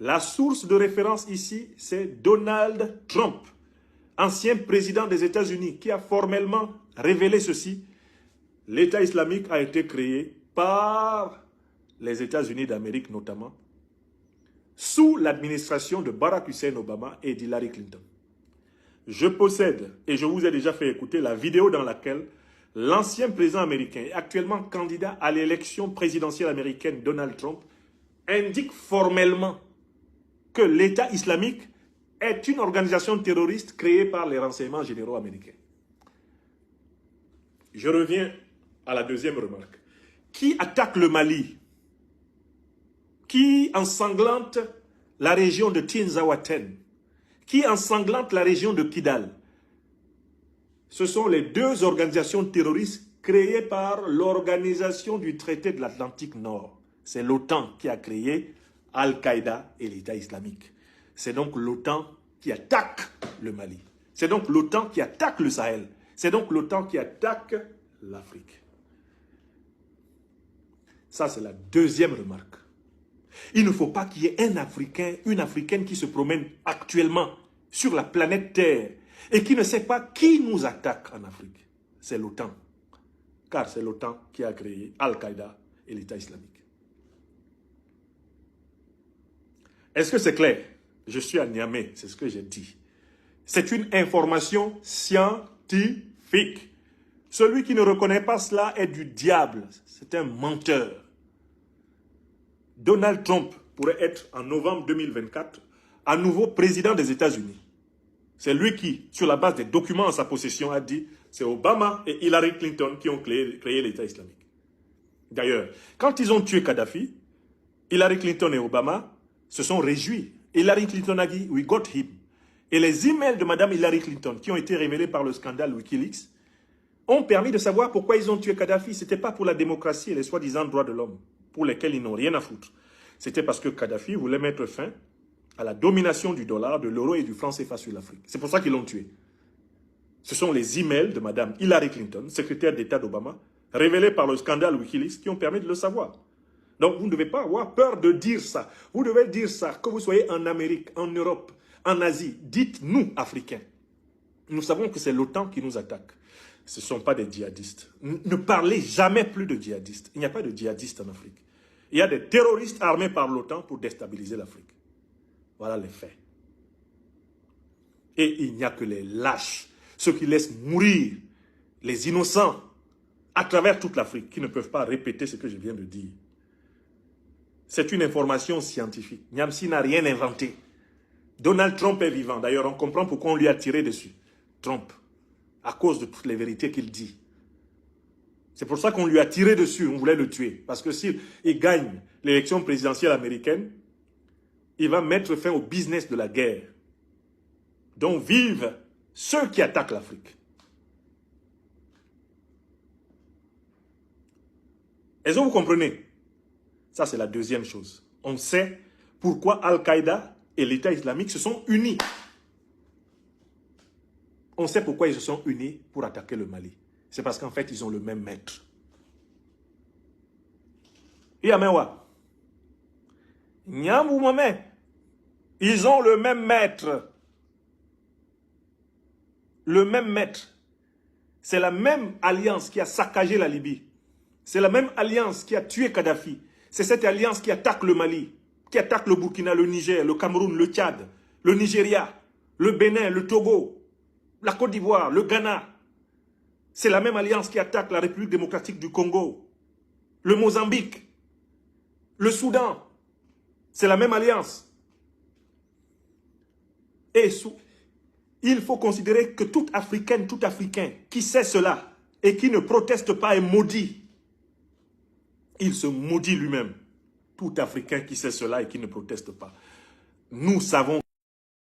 La source de référence ici, c'est Donald Trump, ancien président des États-Unis, qui a formellement révélé ceci. L'État islamique a été créé par les États-Unis d'Amérique notamment, sous l'administration de Barack Hussein Obama et d'Hillary Clinton. Je possède, et je vous ai déjà fait écouter la vidéo dans laquelle l'ancien président américain et actuellement candidat à l'élection présidentielle américaine, Donald Trump, indique formellement que l'État islamique est une organisation terroriste créée par les renseignements généraux américains. Je reviens à la deuxième remarque. Qui attaque le Mali? Qui ensanglante la région de Tinzaouaten? Qui ensanglante la région de Kidal? Ce sont les deux organisations terroristes créées par l'organisation du traité de l'Atlantique Nord. C'est l'OTAN qui a créé Al-Qaïda et l'État islamique. C'est donc l'OTAN qui attaque le Mali. C'est donc l'OTAN qui attaque le Sahel. C'est donc l'OTAN qui attaque l'Afrique. Ça, c'est la deuxième remarque. Il ne faut pas qu'il y ait un Africain, une Africaine qui se promène actuellement sur la planète Terre et qui ne sait pas qui nous attaque en Afrique. C'est l'OTAN. Car c'est l'OTAN qui a créé Al-Qaïda et l'État islamique. Est-ce que c'est clair? Je suis à Niamey, c'est ce que j'ai dit. C'est une information scientifique. Celui qui ne reconnaît pas cela est du diable. C'est un menteur. Donald Trump pourrait être en novembre 2024 à nouveau président des États-Unis. C'est lui qui, sur la base des documents en sa possession, a dit c'est Obama et Hillary Clinton qui ont créé l'État islamique. D'ailleurs, quand ils ont tué Kadhafi, Hillary Clinton et Obama se sont réjouis. Hillary Clinton a dit « We got him ». Et les emails de Mme Hillary Clinton qui ont été révélés par le scandale Wikileaks ont permis de savoir pourquoi ils ont tué Kadhafi. Ce n'était pas pour la démocratie et les soi-disant droits de l'homme, pour lesquels ils n'ont rien à foutre. C'était parce que Kadhafi voulait mettre fin à la domination du dollar, de l'euro et du franc CFA sur l'Afrique. C'est pour ça qu'ils l'ont tué. Ce sont les emails de Mme Hillary Clinton, secrétaire d'État d'Obama, révélés par le scandale Wikileaks qui ont permis de le savoir. Donc, vous ne devez pas avoir peur de dire ça. Vous devez dire ça, que vous soyez en Amérique, en Europe, en Asie. Dites-nous, Africains. Nous savons que c'est l'OTAN qui nous attaque. Ce ne sont pas des djihadistes. Ne parlez jamais plus de djihadistes. Il n'y a pas de djihadistes en Afrique. Il y a des terroristes armés par l'OTAN pour déstabiliser l'Afrique. Voilà les faits. Et il n'y a que les lâches, ceux qui laissent mourir les innocents à travers toute l'Afrique, qui ne peuvent pas répéter ce que je viens de dire. C'est une information scientifique. Niamsi n'a rien inventé. Donald Trump est vivant. D'ailleurs, on comprend pourquoi on lui a tiré dessus. Trump. À cause de toutes les vérités qu'il dit. C'est pour ça qu'on lui a tiré dessus. On voulait le tuer. Parce que s'il gagne l'élection présidentielle américaine, il va mettre fin au business de la guerre. Donc vivent ceux qui attaquent l'Afrique. Est-ce que vous comprenez? Ça, c'est la deuxième chose. On sait pourquoi Al-Qaïda et l'État islamique se sont unis. On sait pourquoi ils se sont unis pour attaquer le Mali. C'est parce qu'en fait, ils ont le même maître. Yamewa. Nyamboumame. Ils ont le même maître. Le même maître. C'est la même alliance qui a saccagé la Libye. C'est la même alliance qui a tué Kadhafi. C'est cette alliance qui attaque le Mali, qui attaque le Burkina, le Niger, le Cameroun, le Tchad, le Nigeria, le Bénin, le Togo, la Côte d'Ivoire, le Ghana. C'est la même alliance qui attaque la République démocratique du Congo, le Mozambique, le Soudan. C'est la même alliance. Et il faut considérer que toute Africaine, tout Africain qui sait cela et qui ne proteste pas est maudit. Il se maudit lui-même. Tout Africain qui sait cela et qui ne proteste pas. Nous savons